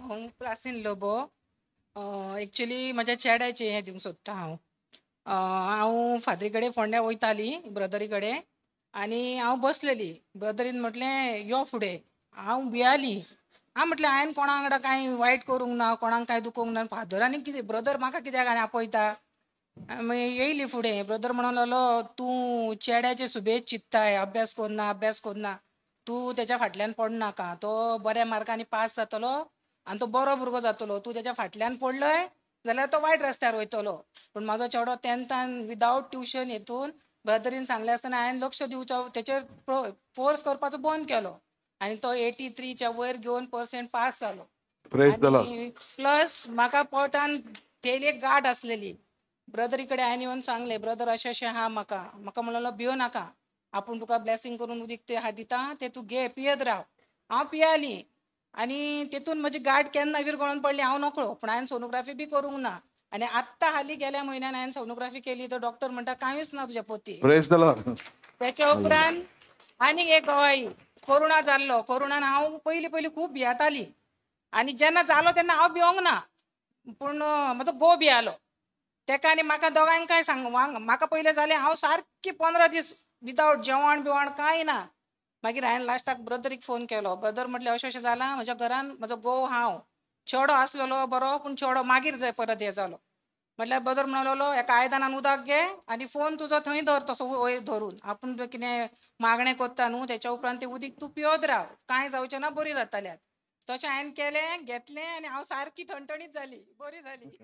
क्लासीन लोबो एक्चुअली म्हज्या चेड्याचें हें दिवंक सोदता हांव. हांव फादरी कडेन फोंड्या वयताली ब्रदरी कडेन आनी हांव बसलेली. ब्रदरीन म्हटलें यो फुडें. हांव भियाली. हांव म्हटलें हांवें कोणा वांगडा कांय वायट करूंक ना, कोणाक कांय दुखोवंक ना. फादरांनी कितें ब्रदर म्हाका कित्याक आनी आपयता. मागीर येयली फुडें. ब्रदर म्हणूंक लागलो तूं चेड्याचे सुबेज चिंत्ताय, अभ्यास कोन्ना, अभ्यास कोन्ना. तूं तेच्या फाटल्यान पडनाका. तो बऱ्या मार्कांनी पास जातलो आनी तो बरो भुरगो जातलो. तूं तेच्या फाटल्यान पडलय जाल्यार तो वायट रस्त्यार वयतलो. पूण म्हाजो चेडो तेन्थान विदावट ट्युशन हेतून ब्रदरीन सांगले आसतना हांवें लक्ष दिवचो तेचेर फोर्स करपाचो बंद केलो. आनी तो 83च्या वयर घेवन पर्सेंट पास जालो. Praise the Lord. आनी प्लस म्हाका पोटान थेली एक गांठ आसलेली. ब्रदरी कडेन हांवें येवन सांगलें ब्रदर अशें अशें आहा म्हाका म्हणलेलो भियो नाका. आपूण तुका ब्लेसींग करून उदीक ते दिता तें तूं घे पियेत राव. हांव पियाली आनी तेतून म्हजी गांठ केन्ना विरगळोन पडली हांव नकळो. पूण हांवें सोनोग्राफी बी करूंक ना. आनी आत्तां हालीं गेल्या म्हयन्यान हांवें सोनोग्राफी केली तर डॉक्टर म्हणटा कांयच ना तुज्या पोतयेक. Praise the Lord. त्याच्या उपरांत आनीक एक गवाही कोरोना जाल्लो. कोरोनान हांव पयलीं खूब भियेताली आनी जेन्ना जालो तेन्ना हांव भिवंक ना. पूण म्हजो घोव भियालो. तेका आनी म्हाका दोगांयकांय म्हाका पयलें जालें हांव सारकी 15 दीस विदावट जेवण बिवण कांय ना. मागीर हांवें लास्टाक ब्रदरीक फोन केलो. ब्रदर म्हटलें अशें अशें जालां म्हज्या घरान म्हजो घोव हांव. चेडो आसलेलो बरो पूण चेडो मागीर जाय परत हें जालो. म्हटल्यार ब्रदर म्हणूंक लागलो एका आयदनान उदक घे आनी फोन तुजो थंय धर तसो वयर धरून. आपूण कितें मागणें कोत्ता न्हू तेच्या उपरांत तें उदीक तूं पियत राव. कांय जावचें ना बरी जातल्यात. तशें हांवें केलें घेतलें आनी हांव सारकी ठणठणीत जाली बरी जाली.